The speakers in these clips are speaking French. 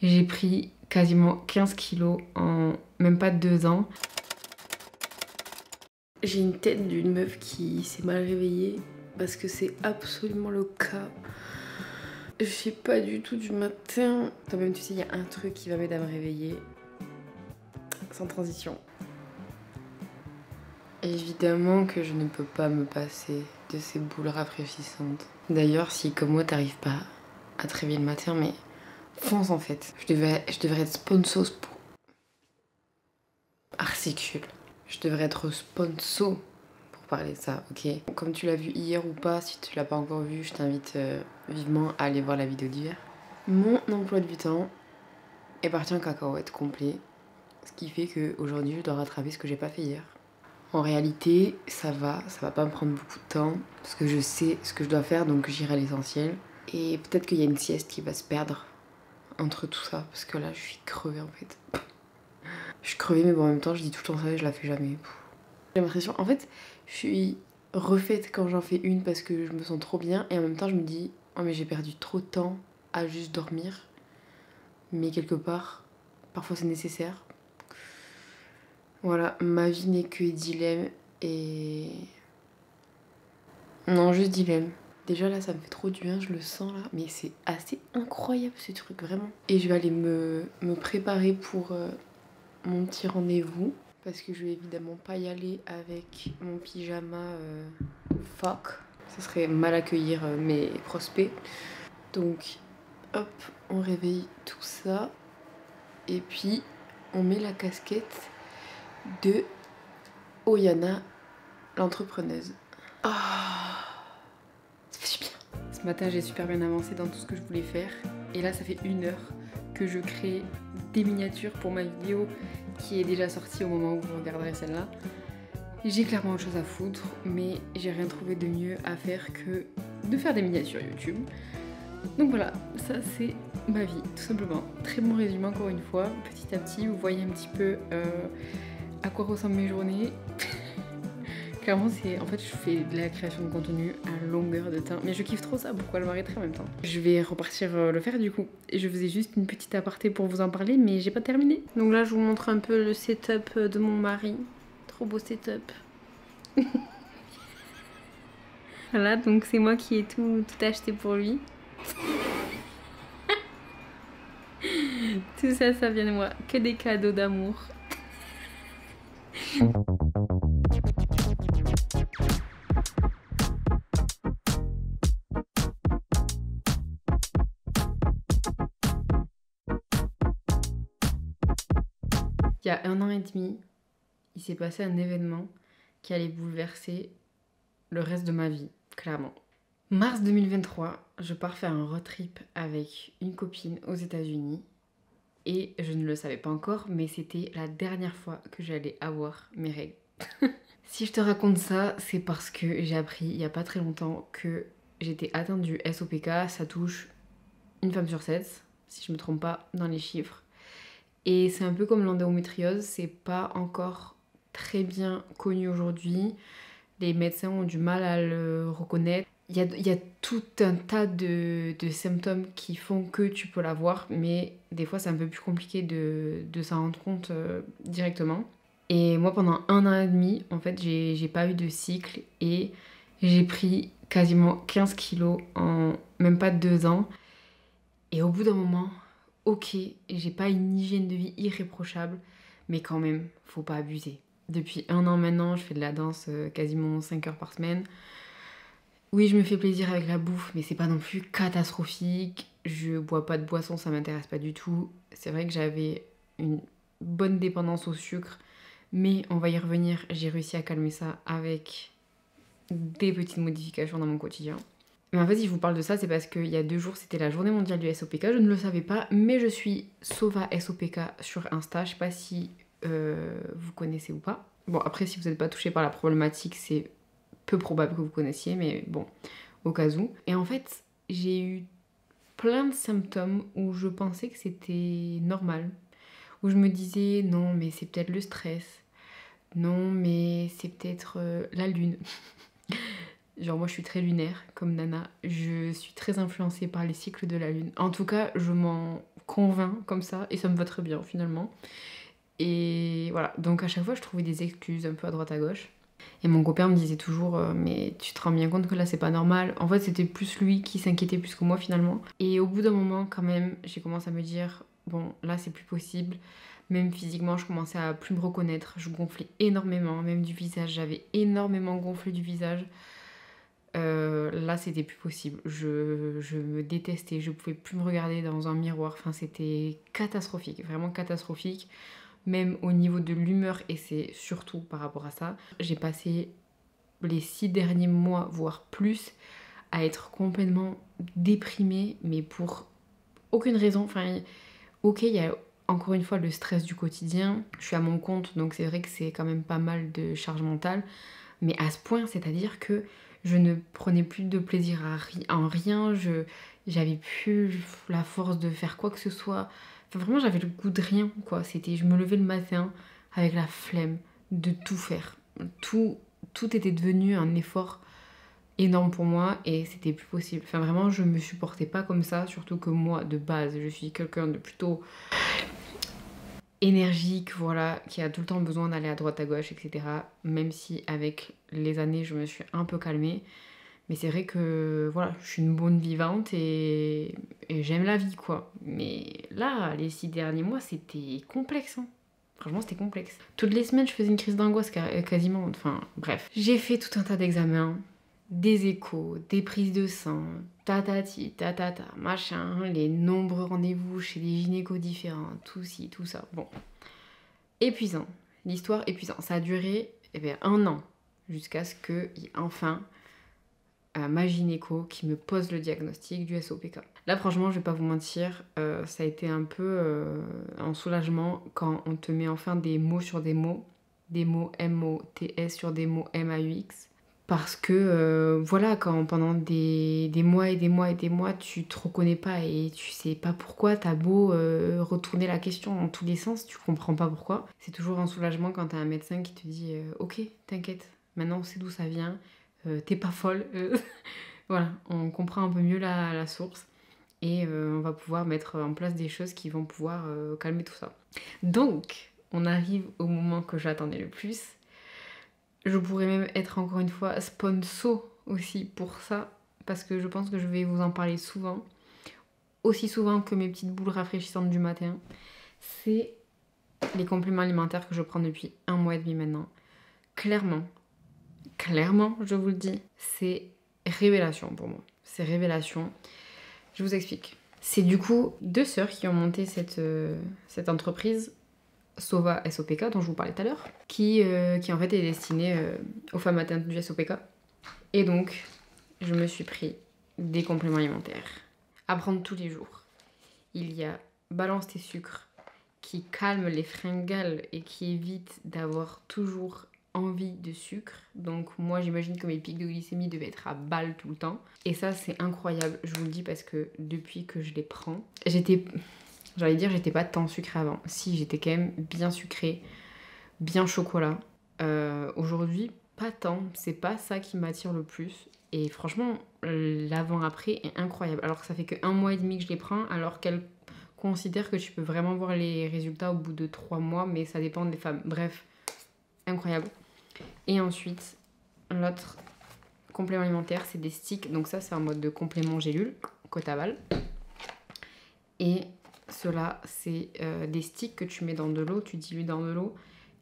J'ai pris quasiment 15 kilos en même pas 2 ans. J'ai une tête d'une meuf qui s'est mal réveillée parce que c'est absolument le cas. Je sais pas du tout du matin. Toi-même tu sais, il y a un truc qui va m'aider à me réveiller. Sans transition. Évidemment que je ne peux pas me passer de ces boules rafraîchissantes. D'ailleurs, si comme moi t'arrives pas à te réveiller le matin, mais fonce en fait. Je devrais être sponsor pour... Articule. Je devrais être sponsor pour parler de ça, ok? Comme tu l'as vu hier ou pas, si tu l'as pas encore vu, je t'invite vivement à aller voir la vidéo d'hier. Mon emploi du temps est parti en cacahuète complet. Ce qui fait qu'aujourd'hui, je dois rattraper ce que j'ai pas fait hier. En réalité, ça va pas me prendre beaucoup de temps parce que je sais ce que je dois faire, donc j'irai à l'essentiel. Et peut-être qu'il y a une sieste qui va se perdre entre tout ça parce que là, je suis crevée en fait. Je suis crevée, mais bon, en même temps, je dis tout le temps ça et je la fais jamais. J'ai l'impression, en fait, je suis refaite quand j'en fais une parce que je me sens trop bien et en même temps, je me dis, oh, mais j'ai perdu trop de temps à juste dormir. Mais quelque part, parfois c'est nécessaire. Voilà, ma vie n'est que dilemme et... Non, juste dilemme. Déjà là, ça me fait trop du bien, je le sens là. Mais c'est assez incroyable ce truc, vraiment. Et je vais aller me préparer pour mon petit rendez-vous. Parce que je vais évidemment pas y aller avec mon pyjama fuck. Ça serait mal accueillir mes prospects. Donc, hop, on réveille tout ça. Et puis, on met la casquette de Oyana, l'entrepreneuse. Ah, ça fait du bien. Ce matin, j'ai super bien avancé dans tout ce que je voulais faire. Et là, ça fait 1 heure que je crée des miniatures pour ma vidéo qui est déjà sortie au moment où vous regarderez celle-là. J'ai clairement autre chose à foutre, mais j'ai rien trouvé de mieux à faire que de faire des miniatures YouTube. Donc voilà, ça c'est ma vie, tout simplement. Très bon résumé encore une fois. Petit à petit, vous voyez un petit peu à quoi ressemblent mes journées. Clairement, en fait, je fais de la création de contenu à longueur de temps. Mais je kiffe trop ça, pourquoi le m'arrêter en même temps? Je vais repartir le faire du coup. Et je faisais juste une petite aparté pour vous en parler, mais j'ai pas terminé. Donc là, je vous montre un peu le setup de mon mari. Trop beau setup. Voilà, donc c'est moi qui ai tout acheté pour lui. Tout ça, ça vient de moi. Que des cadeaux d'amour. Il y a 1 an et demi, il s'est passé un événement qui allait bouleverser le reste de ma vie, clairement. Mars 2023, je pars faire un road trip avec une copine aux États-Unis et je ne le savais pas encore, mais c'était la dernière fois que j'allais avoir mes règles. Si je te raconte ça, c'est parce que j'ai appris il n'y a pas très longtemps que j'étais atteinte du SOPK, ça touche une femme sur 7, si je me trompe pas dans les chiffres. Et c'est un peu comme l'endométriose, c'est pas encore très bien connu aujourd'hui. Les médecins ont du mal à le reconnaître. Il y a tout un tas de symptômes qui font que tu peux l'avoir, mais des fois c'est un peu plus compliqué de s'en rendre compte directement. Et moi pendant 1 an et demi, en fait, j'ai pas eu de cycle et j'ai pris quasiment 15 kilos en même pas 2 ans. Et au bout d'un moment, ok, j'ai pas une hygiène de vie irréprochable, mais quand même, faut pas abuser. Depuis 1 an maintenant, je fais de la danse quasiment 5 heures par semaine. Oui, je me fais plaisir avec la bouffe, mais c'est pas non plus catastrophique. Je bois pas de boisson, ça m'intéresse pas du tout. C'est vrai que j'avais une bonne dépendance au sucre, mais on va y revenir. J'ai réussi à calmer ça avec des petites modifications dans mon quotidien. Mais en fait, si je vous parle de ça, c'est parce qu'il y a 2 jours, c'était la journée mondiale du SOPK. Je ne le savais pas, mais je suis Sova SOPK sur Insta. Je sais pas si vous connaissez ou pas. Bon, après, si vous n'êtes pas touché par la problématique, c'est peu probable que vous connaissiez, mais bon, au cas où. Et en fait, j'ai eu plein de symptômes où je pensais que c'était normal. Où je me disais, non, mais c'est peut-être le stress. Non, mais c'est peut-être la lune. Genre moi je suis très lunaire comme Nana, je suis très influencée par les cycles de la lune. En tout cas je m'en convainc comme ça et ça me va très bien finalement. Et voilà, donc à chaque fois je trouvais des excuses un peu à droite à gauche. Et mon copain me disait toujours mais tu te rends bien compte que là c'est pas normal. En fait c'était plus lui qui s'inquiétait plus que moi finalement. Et au bout d'un moment quand même j'ai commencé à me dire bon là c'est plus possible. Même physiquement je commençais à plus me reconnaître. Je gonflais énormément, même du visage. J'avais énormément gonflé du visage. Là c'était plus possible. Je me détestais. Je pouvais plus me regarder dans un miroir. Enfin c'était catastrophique, vraiment catastrophique. Même au niveau de l'humeur, et c'est surtout par rapport à ça, j'ai passé les 6 derniers mois, voire plus, à être complètement déprimée, mais pour aucune raison. Enfin, ok, il y a encore une fois le stress du quotidien, je suis à mon compte, donc c'est vrai que c'est quand même pas mal de charge mentale, mais à ce point, c'est-à-dire que je ne prenais plus de plaisir en rien, j'avais plus la force de faire quoi que ce soit. Enfin, vraiment, j'avais le goût de rien, quoi. C'était, je me levais le matin avec la flemme de tout faire. Tout était devenu un effort énorme pour moi et c'était plus possible. Enfin, vraiment, je me supportais pas comme ça, surtout que moi, de base, je suis quelqu'un de plutôt énergique, voilà, qui a tout le temps besoin d'aller à droite à gauche, etc. Même si avec les années, je me suis un peu calmée. Mais c'est vrai que voilà, je suis une bonne vivante et j'aime la vie, quoi. Mais là, les 6 derniers mois, c'était complexe, hein. Franchement, c'était complexe. Toutes les semaines, je faisais une crise d'angoisse quasiment. Enfin, bref. J'ai fait tout un tas d'examens, des échos, des prises de sang, tatati, tatata, machin, les nombreux rendez-vous chez des gynécos différents, tout ci, tout ça. Bon. Épuisant. L'histoire épuisante. Ça a duré un an jusqu'à ce qu'il y ait enfin ma gynéco qui me pose le diagnostic du SOPK. Là franchement je vais pas vous mentir, ça a été un peu un soulagement quand on te met enfin des mots sur des mots M-O-T-S sur des mots M-A-U-X. Parce que voilà, quand pendant des mois et des mois et des mois tu te reconnais pas et tu sais pas pourquoi, t'as beau retourner la question dans tous les sens, tu comprends pas pourquoi. C'est toujours un soulagement quand t'as un médecin qui te dit ok, t'inquiète, maintenant on sait d'où ça vient, t'es pas folle. Voilà, on comprend un peu mieux la source et on va pouvoir mettre en place des choses qui vont pouvoir calmer tout ça. Donc, on arrive au moment que j'attendais le plus. Je pourrais même être encore une fois sponsor aussi pour ça, parce que je pense que je vais vous en parler souvent, aussi souvent que mes petites boules rafraîchissantes du matin. C'est les compléments alimentaires que je prends depuis 1 mois et demi maintenant. Clairement, je vous le dis, c'est révélation pour moi. C'est révélation. Je vous explique. C'est du coup 2 sœurs qui ont monté cette entreprise Sova SOPK dont je vous parlais tout à l'heure, qui en fait est destinée aux femmes atteintes du SOPK. Et donc, je me suis pris des compléments alimentaires à prendre tous les jours. Il y a Balance tes sucres qui calme les fringales et qui évite d'avoir toujours envie de sucre. Donc moi j'imagine que mes pics de glycémie devaient être à balle tout le temps. Et ça c'est incroyable, je vous le dis parce que depuis que je les prends, j'étais pas tant sucrée avant. Si, j'étais quand même bien sucrée, bien chocolat. Aujourd'hui, pas tant. C'est pas ça qui m'attire le plus. Et franchement, l'avant-après est incroyable. Alors que ça fait que 1 mois et demi que je les prends, alors qu'elles considèrent que tu peux vraiment voir les résultats au bout de 3 mois, mais ça dépend des femmes. Bref, incroyable. Et ensuite, l'autre complément alimentaire, c'est des sticks. Donc ça, c'est en mode de complément gélule, que t'avales. Et cela, c'est des sticks que tu mets dans de l'eau, tu dilues dans de l'eau.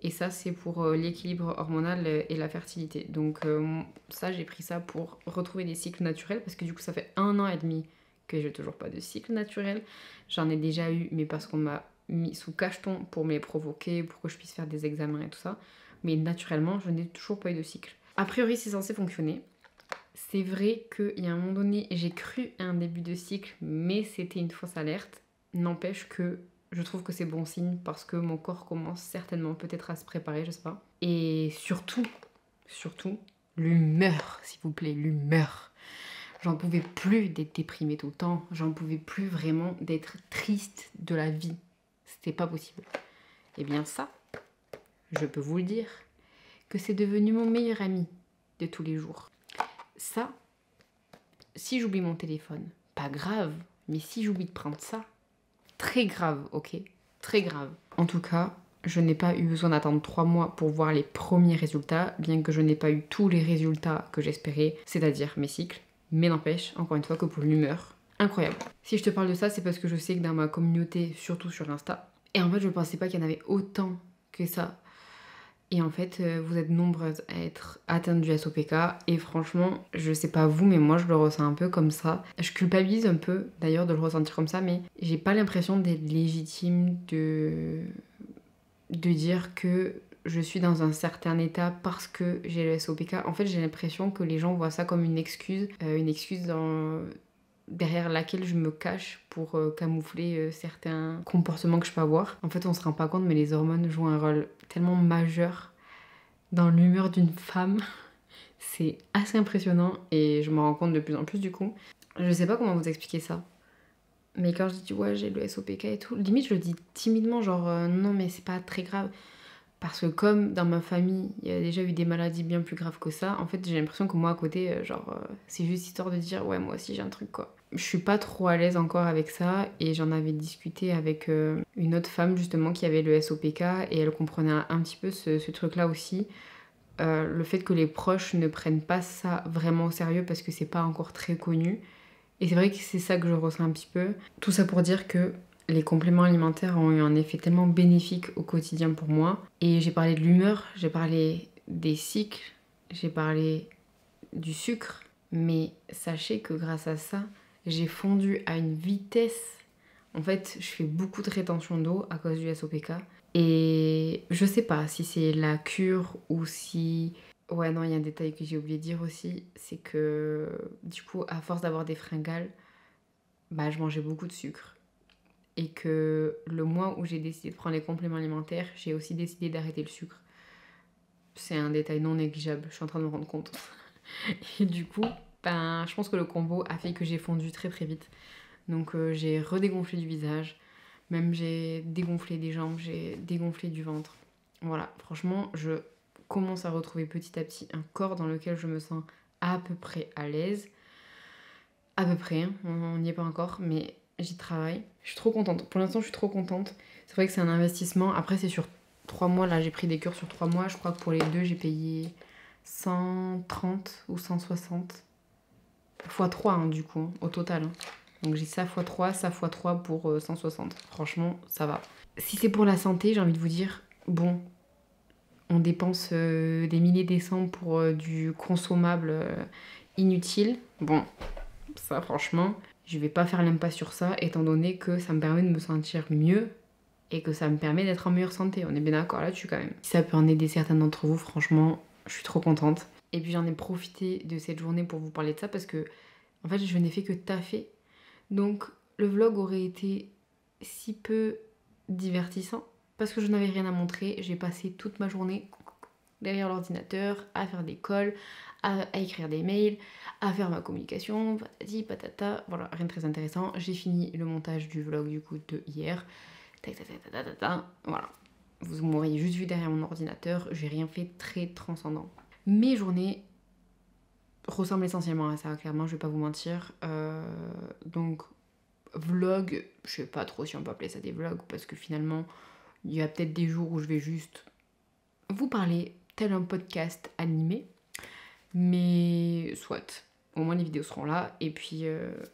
Et ça, c'est pour l'équilibre hormonal et la fertilité. Donc ça, j'ai pris ça pour retrouver des cycles naturels. Parce que du coup, ça fait 1 an et demi que j'ai toujours pas de cycle naturel. J'en ai déjà eu, mais parce qu'on m'a mis sous cacheton pour me les provoquer, pour que je puisse faire des examens et tout ça. Mais naturellement, je n'ai toujours pas eu de cycle. A priori, c'est censé fonctionner. C'est vrai qu'il y a un moment donné, j'ai cru à un début de cycle, mais c'était une fausse alerte. N'empêche que je trouve que c'est bon signe parce que mon corps commence certainement peut-être à se préparer, je sais pas. Et surtout, l'humeur, s'il vous plaît, l'humeur. J'en pouvais plus d'être déprimée tout le temps. J'en pouvais plus vraiment d'être triste de la vie. C'était pas possible. Et bien ça, je peux vous le dire, que c'est devenu mon meilleur ami de tous les jours. Ça, si j'oublie mon téléphone, pas grave, mais si j'oublie de prendre ça, très grave, ok? Très grave. En tout cas, je n'ai pas eu besoin d'attendre 3 mois pour voir les premiers résultats, bien que je n'ai pas eu tous les résultats que j'espérais, c'est-à-dire mes cycles. Mais n'empêche, encore une fois, que pour l'humeur, incroyable. Si je te parle de ça, c'est parce que je sais que dans ma communauté, surtout sur Insta, et en fait, je pensais pas qu'il y en avait autant que ça. Et en fait, vous êtes nombreuses à être atteintes du SOPK. Et franchement, je sais pas vous, mais moi je le ressens un peu comme ça. Je culpabilise un peu d'ailleurs de le ressentir comme ça, mais j'ai pas l'impression d'être légitime de dire que je suis dans un certain état parce que j'ai le SOPK. En fait, j'ai l'impression que les gens voient ça comme une excuse derrière laquelle je me cache pour camoufler certains comportements que je peux avoir. En fait, on se rend pas compte, mais les hormones jouent un rôle tellement majeur dans l'humeur d'une femme. C'est assez impressionnant et je me rends compte de plus en plus du coup. Je sais pas comment vous expliquer ça. Mais quand je dis ouais j'ai le SOPK et tout, limite je le dis timidement genre non mais c'est pas très grave. Parce que comme dans ma famille, il y a déjà eu des maladies bien plus graves que ça, en fait j'ai l'impression que moi à côté, c'est juste histoire de dire ouais moi aussi j'ai un truc quoi. Je suis pas trop à l'aise encore avec ça et j'en avais discuté avec une autre femme justement qui avait le SOPK et elle comprenait un petit peu ce truc là aussi. Le fait que les proches ne prennent pas ça vraiment au sérieux parce que c'est pas encore très connu. Et c'est vrai que c'est ça que je ressens un petit peu. Tout ça pour dire que les compléments alimentaires ont eu un effet tellement bénéfique au quotidien pour moi. Et j'ai parlé de l'humeur, j'ai parlé des cycles, j'ai parlé du sucre. Mais sachez que grâce à ça, j'ai fondu à une vitesse. En fait, je fais beaucoup de rétention d'eau à cause du SOPK. Et je sais pas si c'est la cure ou si... Ouais, non, il y a un détail que j'ai oublié de dire aussi, c'est que du coup, à force d'avoir des fringales, bah, je mangeais beaucoup de sucre. Et que le mois où j'ai décidé de prendre les compléments alimentaires, j'ai aussi décidé d'arrêter le sucre. C'est un détail non négligeable, je suis en train de me rendre compte. Et du coup, ben, je pense que le combo a fait que j'ai fondu très très vite. Donc j'ai redégonflé du visage, même j'ai dégonflé des jambes, j'ai dégonflé du ventre. Voilà, franchement, je commence à retrouver petit à petit un corps dans lequel je me sens à peu près à l'aise. À peu près, hein, on n'y est pas encore, mais j'y travaille. Je suis trop contente. Pour l'instant, je suis trop contente. C'est vrai que c'est un investissement. Après, c'est sur 3 mois. Là, j'ai pris des cures sur 3 mois. Je crois que pour les deux, j'ai payé 130 ou 160. Fois 3, hein, du coup, au total. Hein. Donc j'ai ça x 3, ça x 3 pour 160. Franchement, ça va. Si c'est pour la santé, j'ai envie de vous dire, bon, on dépense des milliers des cents pour du consommable inutile. Bon, ça franchement, je vais pas faire l'impasse sur ça, étant donné que ça me permet de me sentir mieux et que ça me permet d'être en meilleure santé. On est bien d'accord là-dessus quand même. Si ça peut en aider certains d'entre vous, franchement, je suis trop contente. Et puis j'en ai profité de cette journée pour vous parler de ça parce que, en fait, je n'ai fait que taffer. Donc le vlog aurait été si peu divertissant parce que je n'avais rien à montrer. J'ai passé toute ma journée derrière l'ordinateur à faire des calls, à écrire des mails, à faire ma communication, patati patata. Voilà, rien de très intéressant. J'ai fini le montage du vlog du coup de hier. Voilà. Vous m'auriez juste vu derrière mon ordinateur. J'ai rien fait de très transcendant. Mes journées ressemble essentiellement à ça, clairement, je vais pas vous mentir. Donc, vlog, je sais pas trop si on peut appeler ça des vlogs, parce que finalement, il y a peut-être des jours où je vais juste vous parler tel un podcast animé, mais soit. Au moins, les vidéos seront là, et puis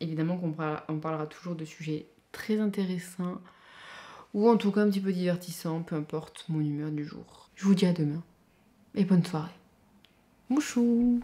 évidemment on parlera toujours de sujets très intéressants, ou en tout cas un petit peu divertissants, peu importe mon humeur du jour. Je vous dis à demain, et bonne soirée. Mouchou!